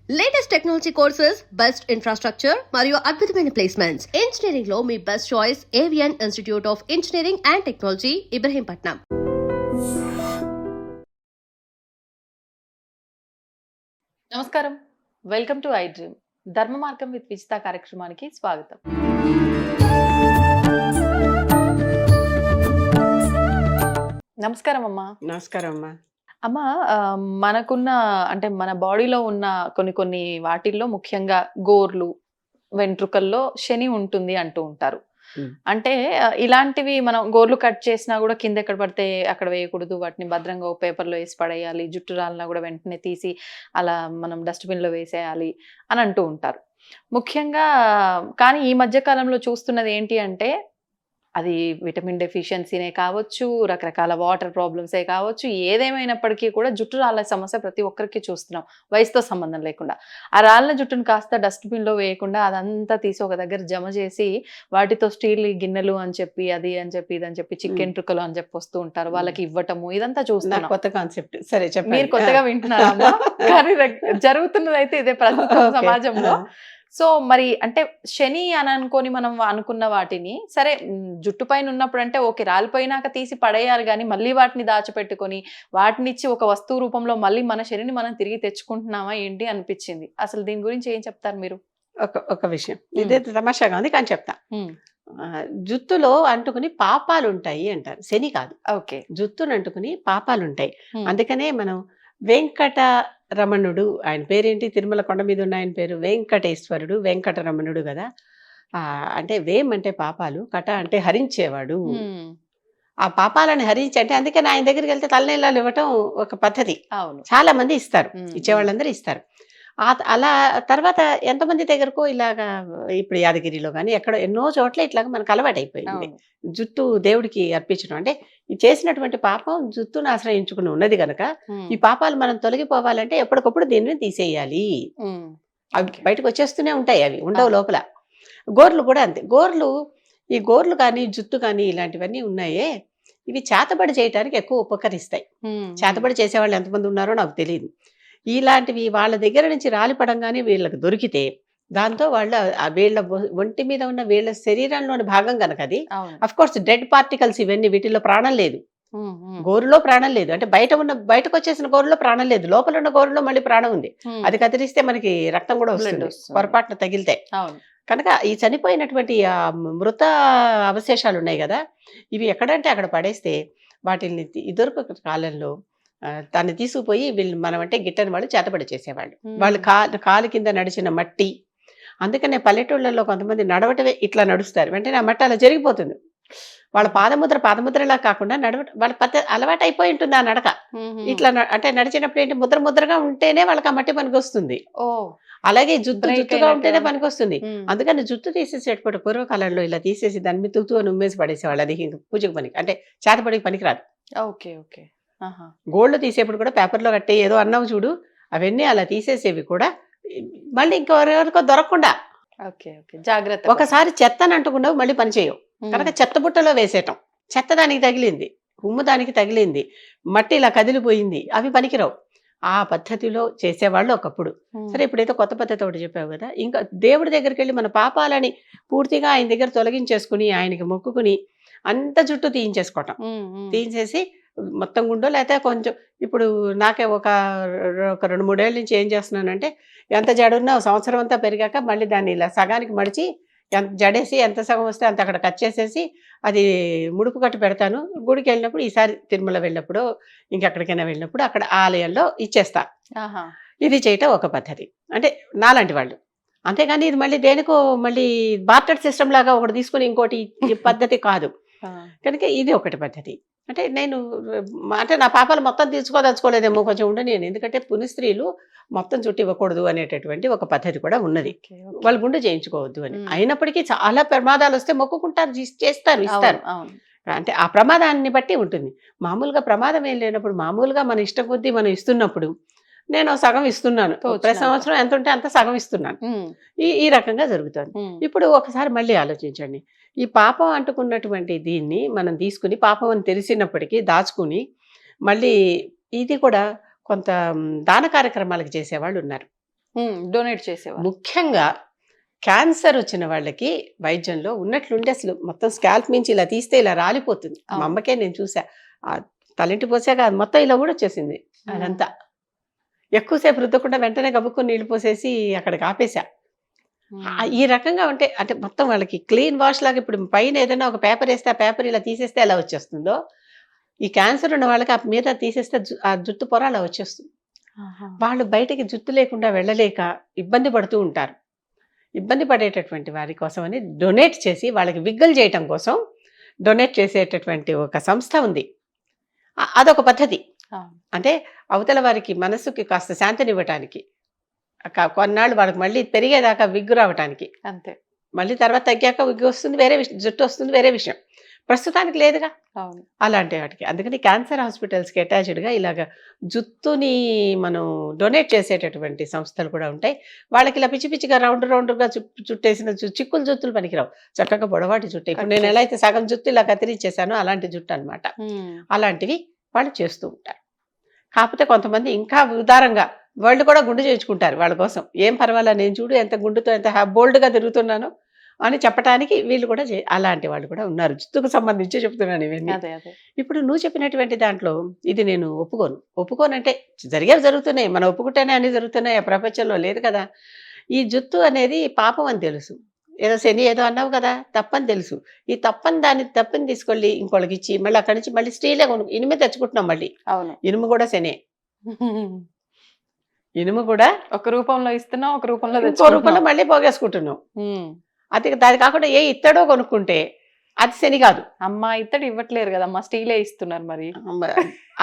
Latest technology courses, best infrastructure మరియు అద్భుతమైన placements. Engineering లో మీ best choice Avian institute of engineering and technology, Ibrahimpatnam. నమస్కారం, వెల్కమ్ టు ఐ డ్రీమ్. ధర్మ మార్గం విత్ విజిత కార్యక్రమానికి స్వాగతం. నమస్కారం అమ్మా. నమస్కారం అమ్మా. అమ్మ, మనకున్న అంటే మన బాడీలో ఉన్న కొన్ని వాటిల్లో ముఖ్యంగా గోర్లు, వెంట్రుకల్లో శని ఉంటుంది అంటూ ఉంటారు. అంటే ఇలాంటివి మనం గోర్లు కట్ చేసినా కూడా కింద ఎక్కడ పడితే అక్కడ వేయకూడదు, వాటిని భద్రంగా ఒక పేపర్లో వేసి పడేయాలి, జుట్టు రాలినా కూడా వెంటనే తీసి అలా మనం డస్ట్బిన్లో వేసేయాలి అని అంటూ ఉంటారు ముఖ్యంగా. కానీ ఈ మధ్య కాలంలో చూస్తున్నది ఏంటి అంటే, అది విటమిన్ డెఫిషియన్సీనే కావచ్చు, రకరకాల వాటర్ ప్రాబ్లమ్సే కావచ్చు, ఏదేమైనప్పటికీ కూడా జుట్టు రాళ్ళ సమస్య ప్రతి ఒక్కరికి చూస్తున్నాం, వయసుతో సంబంధం లేకుండా. ఆ రాళ్ళ జుట్టును కాస్త డస్ట్బిన్లో వేయకుండా అదంతా తీసి ఒక దగ్గర జమ చేసి వాటితో స్టీల్ గిన్నెలు అని చెప్పి, అది అని చెప్పి, ఇదని చెప్పి, చికెన్ ట్రుకలు అని చెప్పి వస్తూ ఉంటారు, వాళ్ళకి ఇవ్వటము, ఇదంతా చూస్తున్నాం. కొత్త కాన్సెప్ట్. సరే చెప్పండి. మీరు కొత్తగా వింటున్నారా? కానీ జరుగుతున్నది అయితే ఇదే ప్రస్తుతం సమాజంలో. సో మరి అంటే శని అని అనుకొని మనం అనుకున్న వాటిని సరే జుట్టు పైన ఉన్నప్పుడు అంటే ఓకే, రాలిపోయినాక తీసి పడేయాలి, కానీ మళ్ళీ వాటిని దాచిపెట్టుకొని వాటినిచ్చి ఒక వస్తువు రూపంలో మళ్ళీ మన శనిని మనం తిరిగి తెచ్చుకుంటున్నామా ఏంటి అనిపించింది. అసలు దీని గురించి ఏం చెప్తారు మీరు? ఒక విషయం, ఇదే తమాషాగా ఉంది కానీ చెప్తా. జుత్తులో అంటుకుని పాపాలు ఉంటాయి అంటారు, శని కాదు. ఓకే, జుత్తును అంటుకుని పాపాలు ఉంటాయి. అందుకనే మనం వెంకట రమణుడు, ఆయన పేరేంటి, తిరుమల కొండ మీద ఉన్న ఆయన పేరు వెంకటేశ్వరుడు, వెంకటరమణుడు కదా. అంటే వేం అంటే పాపాలు, కట అంటే హరించేవాడు. ఆ పాపాలను హరించి అంటే అందుకని ఆయన దగ్గరికి వెళ్తే తలనీలాలు ఇవ్వటం ఒక పద్ధతి. చాలా మంది ఇస్తారు, ఇచ్చేవాళ్ళందరూ ఇస్తారు. అలా తర్వాత ఎంతమంది దగ్గరకో ఇలాగా ఇప్పుడు యాదగిరిలో కానీ ఎక్కడో ఎన్నో చోట్ల ఇట్లాగా మనకు అలవాటు అయిపోయింది జుట్టు దేవుడికి అర్పించడం. అంటే చేసినటువంటి పాపం జుట్టును ఆశ్రయించుకుని ఉన్నది కనుక ఈ పాపాలు మనం తొలగిపోవాలంటే ఎప్పటికప్పుడు దీన్ని తీసేయాలి. అవి బయటకు వచ్చేస్తూనే ఉంటాయి, అవి ఉండవు లోపల. గోర్లు కూడా అంతే. ఈ గోర్లు కానీ జుట్టు కానీ ఇలాంటివన్నీ ఉన్నాయే, ఇవి చేతబడి చేయడానికి ఎక్కువ ఉపకరిస్తాయి. చేతబడి చేసేవాళ్ళు ఎంతమంది ఉన్నారో నాకు తెలియదు. ఇలాంటివి వాళ్ళ దగ్గర నుంచి రాలిపడంగానే వీళ్ళకి దొరికితే దాంతో వీళ్ళ ఒంటి మీద ఉన్న వీళ్ళ శరీరంలోని భాగం కనుక అది, అఫ్ కోర్స్ డెడ్ పార్టికల్స్ ఇవన్నీ, వీటిల్లో ప్రాణం లేదు. గోరులో ప్రాణం లేదు అంటే బయటకు వచ్చేసిన గోరులో ప్రాణం లేదు, లోపల ఉన్న గోరులో మళ్ళీ ప్రాణం ఉంది. అది కదిలిస్తే మనకి రక్తం కూడా వస్తుంది పొరపాటున తగిలితే. కనుక ఈ చనిపోయినటువంటి ఆ మృత అవశేషాలు ఉన్నాయి కదా, ఇవి ఎక్కడంటే అక్కడ పడేస్తే వాటిని ఇదివరకు కాలంలో దాన్ని తీసుకుపోయి వీళ్ళు మనం అంటే గిట్టని వాళ్ళు చేతబడి చేసేవాళ్ళు. వాళ్ళు కాలు కింద నడిచిన మట్టి, అందుకనే పల్లెటూళ్ళలో కొంతమంది నడవటమే ఇట్లా నడుస్తారు, వెంటనే ఆ మట్టి అలా జరిగిపోతుంది. వాళ్ళ పాదముద్రలా కాకుండా వాళ్ళ అలవాటు అయిపోయి ఉంటుంది ఆ నడక. ఇట్లా అంటే నడిచినప్పుడు ఏంటి, ముద్రగా ఉంటేనే వాళ్ళకి ఆ మట్టి పనికి వస్తుంది. అలాగే జుట్టుగా ఉంటేనే పనికి వస్తుంది. అందుకని జుట్టు తీసేసేటప్పుడు పూర్వకాలంలో ఇలా తీసేసి దాని మీద తుత్తు అని ఉమ్మేసి పడేసేవాళ్ళు. అది పూజకు పనికి అంటే చేతబడికి పనికిరాదు. Okay okay. గోల్డ్ తీసేప్పుడు కూడా పేపర్లో కట్టే ఏదో అన్నావు చూడు, అవన్నీ అలా తీసేసేవి కూడా మళ్ళీ ఇంకెవరెవరికో దొరకకుండా జాగ్రత్త. ఒకసారి చెత్తని అంటుకున్నావు మళ్ళీ పనిచేయవు కనుక చెత్త బుట్టలో వేసేయటం. చెత్త దానికి తగిలింది, ఉమ్ము దానికి తగిలింది, మట్టి ఇలా కదిలిపోయింది, అవి పనికిరావు. ఆ పద్ధతిలో చేసేవాళ్ళు ఒకప్పుడు. సరే, ఇప్పుడైతే కొత్త పద్ధతి ఒకటి చెప్పావు కదా, ఇంకా దేవుడి దగ్గరికి వెళ్ళి మన పాపాలని పూర్తిగా ఆయన దగ్గర తొలగించేసుకుని ఆయనకి మొక్కుకుని అంత జుట్టు తీయించేసుకోవటం. తీయించేసి మొత్తం గుండో లేకపోతే కొంచెం, ఇప్పుడు నాకే ఒక 2-3 ఏళ్ళ నుంచి ఏం చేస్తున్నానంటే, ఎంత జడున్నా సంవత్సరం అంతా పెరిగాక మళ్ళీ దాన్ని ఇలా సగానికి మడిచి జడేసి ఎంత సగం వస్తే అంత అక్కడ కట్ చేసేసి అది ముడుపు కట్టు పెడతాను. గుడికి వెళ్ళినప్పుడు, ఈసారి తిరుమల వెళ్ళినప్పుడు ఇంకెక్కడికైనా వెళ్ళినప్పుడు అక్కడ ఆలయంలో ఇచ్చేస్తా. ఇది చేయటం ఒక పద్ధతి, అంటే నాలాంటి వాళ్ళు. అంతేగాని ఇది మళ్ళీ దేనికో మళ్ళీ బార్టర్ సిస్టమ్ లాగా ఒకటి తీసుకుని ఇంకోటి పద్ధతి కాదు. కనుక ఇది ఒకటి పద్ధతి. అంటే నేను అంటే నా పాపాలు మొత్తం తీర్చుకోదలుచుకోలేదేమో, కొంచెం ఉండని, ఎందుకంటే పునిస్త్రీలు మొత్తం చుట్టి ఇవ్వకూడదు అనేటటువంటి ఒక పద్ధతి కూడా ఉన్నది. వాళ్ళు గుండె చేయించుకోవద్దు అని. అయినప్పటికీ చాలా ప్రమాదాలు వస్తే మొక్కుకుంటారు, చేస్తారు, ఇస్తారు. అంటే ఆ ప్రమాదాన్ని బట్టి ఉంటుంది. మామూలుగా ప్రమాదం ఏం లేనప్పుడు, మామూలుగా మన ఇష్టం కొద్దీ మనం ఇస్తున్నప్పుడు నేను సగం ఇస్తున్నాను, ప్రతి సంవత్సరం ఎంత ఉంటే అంత సగం ఇస్తున్నాను. ఈ రకంగా జరుగుతుంది. ఇప్పుడు ఒకసారి మళ్ళీ ఆలోచించండి, ఈ పాపం అంటుకున్నటువంటి దీన్ని మనం తీసుకుని పాపం అని తెలిసినప్పటికీ దాచుకుని మళ్ళీ ఇది కూడా కొంత దాన కార్యక్రమాలకు చేసేవాళ్ళు ఉన్నారు. డొనేట్ చేసేవారు. ముఖ్యంగా క్యాన్సర్ వచ్చిన వాళ్ళకి వైద్యంలో ఉన్నట్లుండి అసలు మొత్తం స్కాల్ప్ మించి ఇలా తీస్తే ఇలా రాలిపోతుంది. మా అవును. అమ్మకే నేను చూసా. ఆ తలింటి పోసాక అది మొత్తం ఇలా కూడా వచ్చేసింది అదంతా. ఎక్కువసేపు రుద్దకుండా వెంటనే గబుక్కుని నీళ్లు పోసేసి అక్కడికి ఆపేశా. ఈ రకంగా ఉంటే అంటే మొత్తం వాళ్ళకి క్లీన్ వాష్ లాగా ఇప్పుడు పైన ఏదైనా ఒక పేపర్ వేస్తే ఆ పేపర్ ఇలా తీసేస్తే ఎలా వచ్చేస్తుందో, ఈ క్యాన్సర్ ఉన్న వాళ్ళకి ఆ మీద తీసేస్తే ఆ జుట్టు పొర అలా వచ్చేస్తుంది. వాళ్ళు బయటికి జుట్టు లేకుండా వెళ్ళలేక ఇబ్బంది పడుతూ ఉంటారు. ఇబ్బంది పడేటటువంటి వారి కోసం అని డొనేట్ చేసి వాళ్ళకి విగ్గలు చేయటం కోసం డొనేట్ చేసేటటువంటి ఒక సంస్థ ఉంది. అదొక పద్ధతి. అంటే అవతల వారికి మనసుకి కాస్త శాంతినివ్వటానికి, కొన్నాళ్ళు వాళ్ళకి మళ్ళీ పెరిగేదాకా విగ్గు రావటానికి, అంతే. మళ్ళీ తర్వాత తగ్గాక విగ్గు వస్తుంది, వేరే జుట్టు వస్తుంది, వేరే విషయం. ప్రస్తుతానికి లేదుగా అలాంటి వాటికి. అందుకని క్యాన్సర్ హాస్పిటల్స్కి అటాచ్డ్గా ఇలాగ జుత్తుని మనం డొనేట్ చేసేటటువంటి సంస్థలు కూడా ఉంటాయి. వాళ్ళకి ఇలా పిచ్చి పిచ్చిగా రౌండ్గా చుట్టేసిన చిక్కుల జుత్తులు పనికిరావు, చక్కగా పొడవాటి జుట్టు. ఇప్పుడు నేను ఎలా అయితే సగం జుట్టు ఇలా కత్తిరించేసానో అలాంటి జుట్టు అనమాట. అలాంటివి వాళ్ళు చేస్తూ ఉంటారు. కాకపోతే కొంతమంది ఇంకా ఉదారంగా వాళ్ళు కూడా గుండు చేయించుకుంటారు వాళ్ళ కోసం. ఏం పర్వాలేదు, నేను చూడు ఎంత గుండుతో ఎంత బోల్డ్గా తిరుగుతున్నానో అని చెప్పడానికి వీళ్ళు కూడా అలాంటి వాళ్ళు కూడా ఉన్నారు. జుట్టుకు సంబంధించి చెప్తున్నాను ఇవన్నీ. ఇప్పుడు నువ్వు చెప్పినటువంటి దాంట్లో ఇది నేను ఒప్పుకోనంటే జరిగేవి జరుగుతున్నాయి, మనం ఒప్పుకుంటేనే అన్ని జరుగుతున్నాయి, ఆ ప్రపంచంలో లేదు కదా. ఈ జుట్టు అనేది పాపం అని తెలుసు, ఏదో శని ఏదో అన్నావు కదా, తప్పని తెలుసు. ఈ తప్పని తీసుకెళ్ళి ఇంకోళ్ళకి ఇచ్చి మళ్ళీ అక్కడి నుంచి మళ్ళీ స్టీలే ఇనుమే తెచ్చుకుంటున్నాం మళ్ళీ. అవును, ఇనుము కూడా శనే. ఇనుము కూడా ఒక రూపంలో ఇస్తున్నాం, ఒక రూపంలో ఇంకో రూపంలో మళ్ళీ పోగేసుకుంటున్నాం. అది దాని కాకుండా ఏ ఇత్తడో కొనుక్కుంటే అది శని కాదు. అమ్మా ఇత్తడి ఇవ్వట్లేరు కదమ్మా, స్టీలే ఇస్తున్నారు. మరి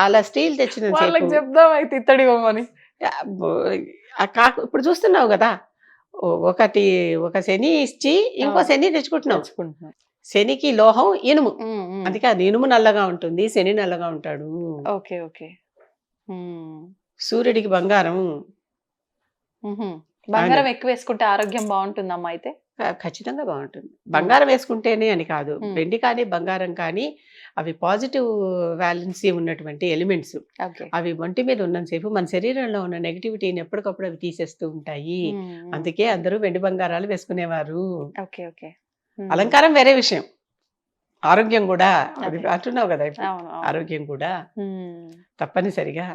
అలా స్టీల్ తెచ్చిన చెప్దాం అయితే ఇత్తడి ఇవ్వమని. ఇప్పుడు చూస్తున్నావు కదా, ఒక శని ఇచ్చి ఇంకో శని తెచ్చుకుంటున్నాం. శనికి లోహం ఇనుము, అందుకే అది ఇనుము నల్లగా ఉంటుంది, శని నల్లగా ఉంటాడు. Okay okay. సూర్యుడికి బంగారం. బంగారం ఎక్కువ వేసుకుంటే ఆరోగ్యం బాగుంటుందమ్మా అయితే? ఖచ్చితంగా బాగుంటుంది. బంగారం వేసుకుంటేనే అని కాదు, వెండి కానీ బంగారం కానీ అవి పాజిటివ్ వాలెన్సీ ఉన్నటువంటి ఎలిమెంట్స్. అవి ఒంటి మీద ఉన్నంతసేపు మన శరీరంలో ఉన్న నెగిటివిటీని ఎప్పటికప్పుడు అవి తీసేస్తూ ఉంటాయి. అందుకే అందరూ వెండి బంగారాలు వేసుకునేవారు. అలంకారం వేరే విషయం, ఆరోగ్యం కూడా అది అంటున్నావు కదా, ఆరోగ్యం కూడా తప్పనిసరిగా.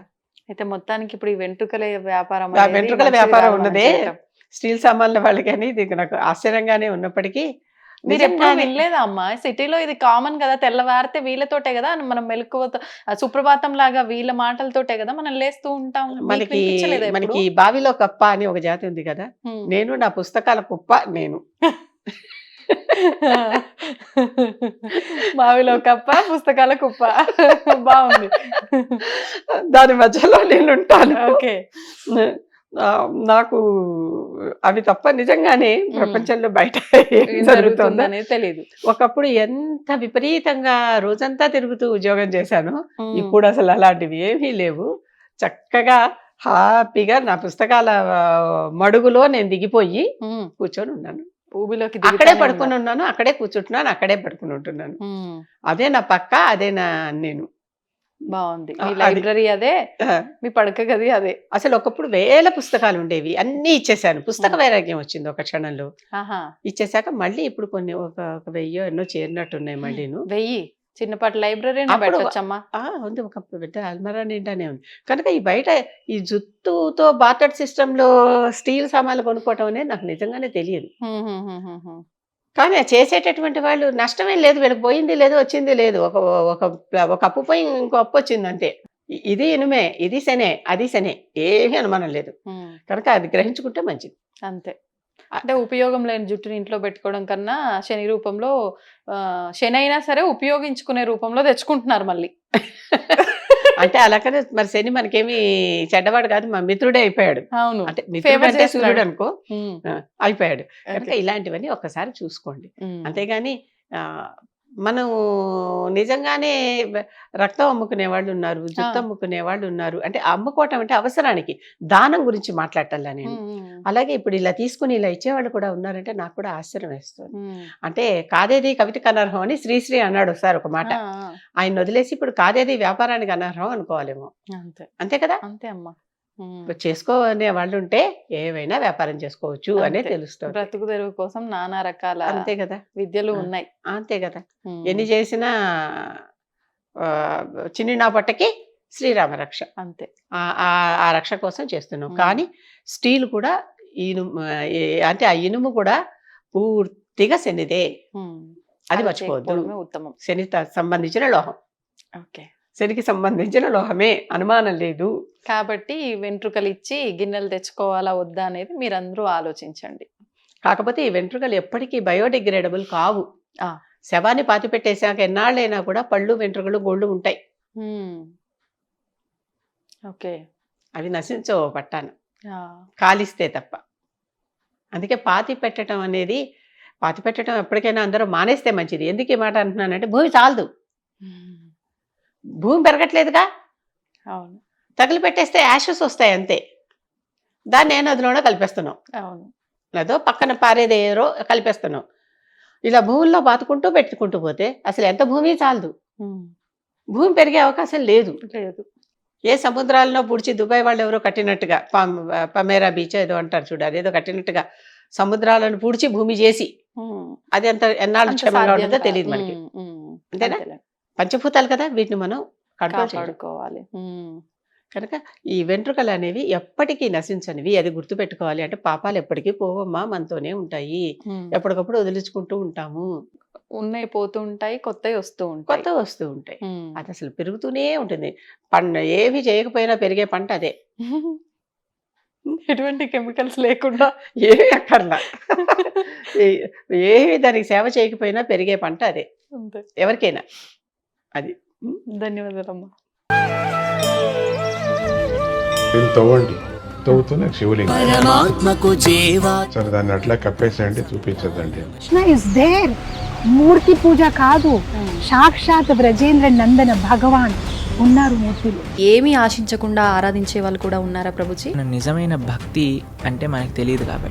అయితే మొత్తానికి ఇప్పుడు ఈ వెంట్రుకల వ్యాపారం ఉన్నదే స్టీల్ సామాన్ల వాళ్ళకని ఇది నాకు ఆశ్చర్యంగానే ఉన్నప్పటికీ. మీరు ఎప్పుడు వినలేదా అమ్మా? సిటీలో ఇది కామన్ కదా, తెల్లవారితే వీళ్ళతోటే కదా మనం మెలకువతో, సుప్రభాతం లాగా వీళ్ళ మాటలతోటే కదా మనం లేస్తూ ఉంటాం. మనకి బావిలో కప్ప అని ఒక జాతి ఉంది కదా, నేను నా పుస్తకాల కుప్ప నేను. బావిలో కప్ప పుస్తకాల కుప్ప, బాగుంది. దాని మధ్యలో నేను ఉంటాను. ఓకే, నాకు అవి తప్ప నిజంగానే ప్రపంచంలో బయట జరుగుతుందనే తెలియదు. ఒకప్పుడు ఎంత విపరీతంగా రోజంతా తిరుగుతూ ఉద్యోగం చేశాను, ఇప్పుడు అసలు అలాంటివి ఏమీ లేవు. చక్కగా హ్యాపీగా నా పుస్తకాల మడుగులో నేను దిగిపోయి కూర్చొని ఉన్నాను. భూమిలోకి అక్కడే పడుకుని ఉన్నాను, అక్కడే కూర్చుంటున్నాను, అక్కడే పడుకుని ఉంటున్నాను. అదే నా పక్క, అదే నా నేను. బాగుంది. మీ లైబ్రరీ అదే, మీ పడక గది అదే. అసలు ఒకప్పుడు వేల పుస్తకాలు ఉండేవి, అన్ని ఇచ్చేసాను. పుస్తక వైరాగ్యం వచ్చింది ఒక క్షణంలో. ఇచ్చేసాక మళ్ళీ ఇప్పుడు కొన్ని ఒక 1000 ఎన్నో చేరినట్టున్నాయి. మళ్ళీ 1000 చిన్నపాటి లైబ్రరీ పెట్టొచ్చమ్మా. ఉంది, ఒక పెద్ద అల్మరా నిండానే ఉంది. కనుక ఈ బయట ఈ జుట్టుతో బార్టర్ సిస్టమ్ లో స్టీల్ సామాన్లు కొనుక్కోవటం అనేది నాకు నిజంగానే తెలియదు. కానీ చేసేటటువంటి వాళ్ళు నష్టమేం లేదు, వీళ్ళకి పోయింది లేదు, వచ్చింది లేదు. ఒక అప్పు పోయి ఇంకో అప్పు వచ్చింది అంతే. ఇది ఇనుమే, ఇది శనే, అది శనే, ఏమీ అనుమానం లేదు. కనుక అది గ్రహించుకుంటే మంచిది అంతే. అంటే ఉపయోగం లేని జుట్టుని ఇంట్లో పెట్టుకోవడం కన్నా శని రూపంలో, శని అయినా సరే ఉపయోగించుకునే రూపంలో తెచ్చుకుంటున్నారు మళ్ళీ. అంటే అలాగనే మరి శని మనకేమి చెడ్డవాడు కాదు, మా మిత్రుడే అయిపోయాడు. అవును, అంటే మిత్రుడు అంటే సూర్యుడు అనుకో, అయిపోయాడు. కనుక ఇలాంటివన్నీ ఒక్కసారి చూసుకోండి. అంతేగాని మనం నిజంగానే రక్తం అమ్ముకునే వాళ్ళు ఉన్నారు, జుట్టు అమ్ముకునే వాళ్ళు ఉన్నారు. అంటే అమ్ముకోవటం అంటే అవసరానికి, దానం గురించి మాట్లాడటంలా నేను. అలాగే ఇప్పుడు ఇలా తీసుకుని ఇలా ఇచ్చేవాళ్ళు కూడా ఉన్నారంటే నాకు కూడా ఆశ్చర్యం వేస్తుంది. అంటే కాదేది కవితకు అనర్హం అని శ్రీశ్రీ అన్నాడు ఒకసారి ఒక మాట. ఆయన వదిలేసి ఇప్పుడు కాదేది వ్యాపారానికి అనర్హం అనుకోవాలేమో. అంతే కదా. అంతే అమ్మా. చేసుకోనే వాళ్ళు ఉంటే ఏవైనా వ్యాపారం చేసుకోవచ్చు అనే అంతే. తెలుస్తుంది. బ్రతుకు తెరువు కోసం నానా రకాల అంతే కదా, విద్యలు ఆ. ఉన్నాయి. అంతే కదా. ఉమ్. ఎన్ని చేసినా చిన్ని నా పట్టకి శ్రీరామ రక్ష. అంతే. ఆ రక్ష కోసం చేస్తున్నాం. ఉమ్. కానీ స్టీల్ కూడా ఇనుము, అంటే ఆ ఇనుము కూడా పూర్తిగా శనిదే, ఉమ్. అది అలా మర్చిపోవద్దు. చేయకపోవడమే ఉత్తమం. శని సంబంధించిన లోహం, ఓకే. శనికి సంబంధించిన లోహమే, అనుమానం లేదు. కాబట్టి వెంట్రుకలు ఇచ్చి గిన్నెలు తెచ్చుకోవాలా వద్దా అనేది మీరందరూ ఆలోచించండి. కాకపోతే ఈ వెంట్రుకలు ఎప్పటికీ బయోడిగ్రేడబుల్ కావు. ఆ. శవాన్ని పాతి పెట్టేశాక ఎన్నాళ్ళైనా కూడా పళ్ళు, వెంట్రుకలు, గోళ్ళు ఉంటాయి. ఉమ్. ఓకే. అవి నశించవు పట్టాను, ఆ. కాలిస్తే తప్ప. అందుకే పాతి పెట్టడం అనేది, పాతి పెట్టడం ఎప్పటికైనా అందరూ మానేస్తే మంచిది. ఎందుకు ఈ మాట అంటున్నానంటే భూమి చాలదు, ఉమ్. భూమి పెరగట్లేదుగా, అవును. తగిలి పెట్టేస్తే యాషెస్ వస్తాయి అంతే. దాన్ని ఏ నదిలోనో కలిపేస్తున్నాం, అవును. లేదో పక్కన పారేదేరో కలిపేస్తున్నాం. ఇలా భూముల్లో బాతుకుంటూ పెట్టుకుంటూ పోతే అసలు ఎంత భూమి చాలదు, ఉమ్. భూమి పెరిగే అవకాశం లేదు. లేదు. ఏ సముద్రాలలో పూడ్చి దుబాయ్ వాళ్ళు ఎవరో కట్టినట్టుగా, పమేరా బీచ్ ఏదో అంటారు చూడు, అదేదో కట్టినట్టుగా సముద్రాలను పూడ్చి భూమి చేసి, ఉమ్. అది ఎంత ఎన్నాళ్ళు అంత క్షేమంగా సాధ్యం ఉంటుందో కాదు. తెలియదు మనకి. ఉమ్. ఉమ్. అంతేనా? అంతేలే. పంచభూతాలు కదా, వీటిని మనం కంట్రోల్ చేయాలి. కాపాడుకోవాలి. ఉమ్. కనుక ఈ వెంట్రుకలు అనేవి ఎప్పటికీ నశించనివి, అది గుర్తుపెట్టుకోవాలి. అంటే పాపాలు ఎప్పటికీ పోవమ్మా, మనతోనే ఉంటాయి, ఉమ్. ఎప్పటికప్పుడు వదిలించుకుంటూ ఉంటాము, ఉన్నాయి పోతూ ఉంటాయి, కొత్తవి వస్తూ ఉంటాయి. కొత్త వస్తూ ఉంటాయి. ఉమ్. అది అసలు పెరుగుతూనే ఉంటుంది. ఏవి చేయకపోయినా పెరిగే పంట అదే, ఎటువంటి కెమికల్స్ లేకుండా. ఏవి అక్కర్లా, ఏవి దానికి సేవ చేయకపోయినా పెరిగే పంట అదే, అంతే. ఎవరికైనా అది. ధన్యవాదాలమ్మా. దీన్ని తవ్వండి, తవ్వుతూనే శివలింగం. పరమాత్మకు జీవా సరే దాన్ని అట్లా కప్పేసేయండి, చూపించదండి. Krishna is there. మూర్తి పూజ కాదు, సాక్షాత్ బ్రజేంద్ర నందన భగవాన్ ఉన్నారు మూర్తిలో. ఏమీ ఆశించకుండా ఆరాధించే వాళ్ళు కూడా ఉన్నారా ప్రభుజీ? నిజమైన భక్తి అంటే మనకు తెలియదు కాబట్టి